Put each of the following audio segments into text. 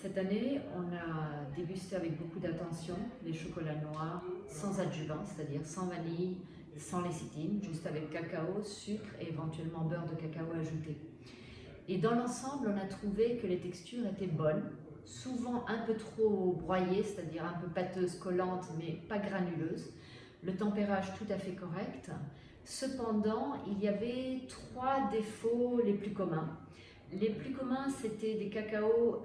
Cette année, on a dégusté avec beaucoup d'attention les chocolats noirs sans adjuvant, c'est-à-dire sans vanille, sans lécithine, juste avec cacao, sucre et éventuellement beurre de cacao ajouté. Et dans l'ensemble, on a trouvé que les textures étaient bonnes, souvent un peu trop broyées, c'est-à-dire un peu pâteuses, collantes, mais pas granuleuses. Le tempérage tout à fait correct. Cependant, il y avait trois défauts les plus communs. Les plus communs, c'était des cacaos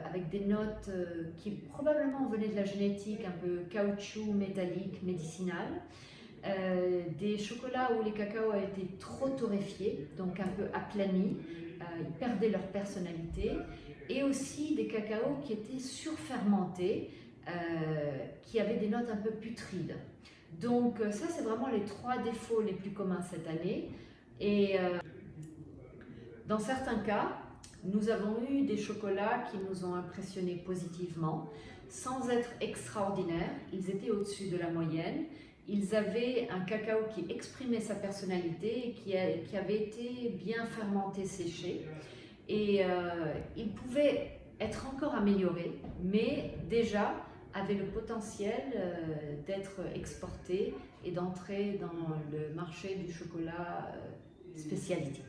avec des notes qui probablement venaient de la génétique, un peu caoutchouc, métallique, médicinal. Des chocolats où les cacaos ont été trop torréfiés, donc un peu aplanis, ils perdaient leur personnalité. Et aussi des cacaos qui étaient surfermentés, qui avaient des notes un peu putrides. Donc ça, c'est vraiment les trois défauts les plus communs cette année. Et dans certains cas, nous avons eu des chocolats qui nous ont impressionnés positivement, sans être extraordinaires. Ils étaient au-dessus de la moyenne. Ils avaient un cacao qui exprimait sa personnalité et qui avait été bien fermenté, séché. Et ils pouvaient être encore améliorés, mais déjà avaient le potentiel d'être exportés et d'entrer dans le marché du chocolat spécialité.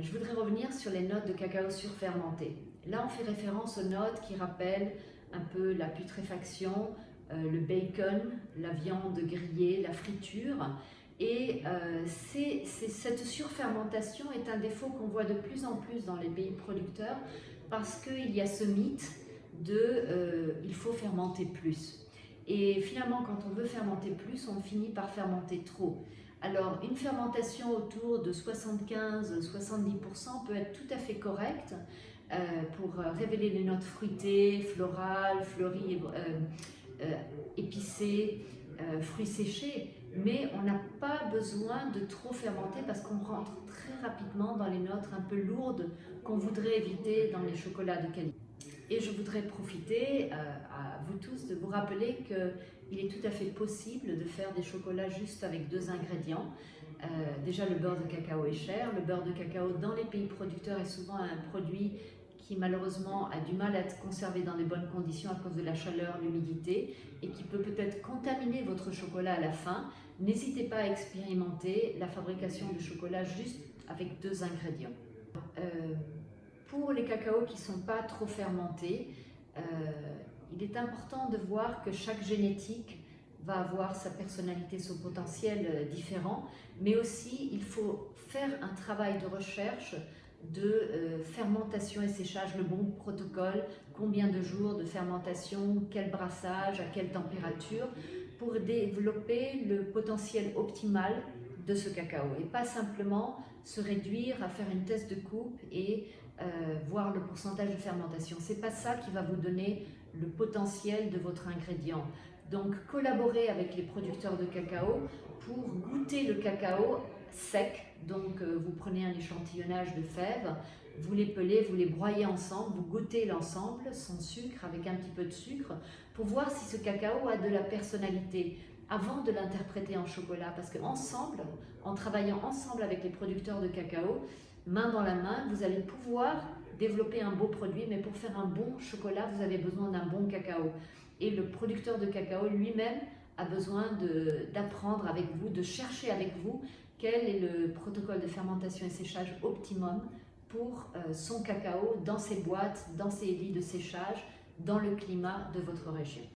Je voudrais revenir sur les notes de cacao surfermenté. Là, on fait référence aux notes qui rappellent un peu la putréfaction, le bacon, la viande grillée, la friture. Et cette surfermentation est un défaut qu'on voit de plus en plus dans les pays producteurs parce qu'il y a ce mythe de il faut fermenter plus. Et finalement, quand on veut fermenter plus, on finit par fermenter trop. Alors, une fermentation autour de 75-70% peut être tout à fait correcte pour révéler les notes fruitées, florales, fleuries, épicées, fruits séchés. Mais on n'a pas besoin de trop fermenter parce qu'on rentre très rapidement dans les notes un peu lourdes qu'on voudrait éviter dans les chocolats de qualité. Et je voudrais profiter à vous tous de vous rappeler qu'il est tout à fait possible de faire des chocolats juste avec deux ingrédients. Déjà, le beurre de cacao est cher. Le beurre de cacao dans les pays producteurs est souvent un produit qui malheureusement a du mal à être conservé dans les bonnes conditions à cause de la chaleur, l'humidité et qui peut peut-être contaminer votre chocolat à la fin. N'hésitez pas à expérimenter la fabrication du chocolat juste avec deux ingrédients. Pour les cacaos qui ne sont pas trop fermentés, il est important de voir que chaque génétique va avoir sa personnalité, son potentiel différent, mais aussi il faut faire un travail de recherche de fermentation et séchage, le bon protocole, combien de jours de fermentation, quel brassage, à quelle température, pour développer le potentiel optimal de ce cacao et pas simplement se réduire à faire une test de coupe et voir le pourcentage de fermentation. C'est pas ça qui va vous donner le potentiel de votre ingrédient. Donc collaborez avec les producteurs de cacao pour goûter le cacao sec. Donc vous prenez un échantillonnage de fèves, vous les pelez, vous les broyez ensemble, vous goûtez l'ensemble sans sucre, avec un petit peu de sucre, pour voir si ce cacao a de la personnalité avant de l'interpréter en chocolat, parce qu'ensemble, en travaillant ensemble avec les producteurs de cacao, main dans la main, vous allez pouvoir développer un beau produit, mais pour faire un bon chocolat, vous avez besoin d'un bon cacao. Et le producteur de cacao lui-même a besoin d'apprendre avec vous, de chercher avec vous quel est le protocole de fermentation et séchage optimum pour son cacao dans ses boîtes, dans ses lits de séchage, dans le climat de votre région.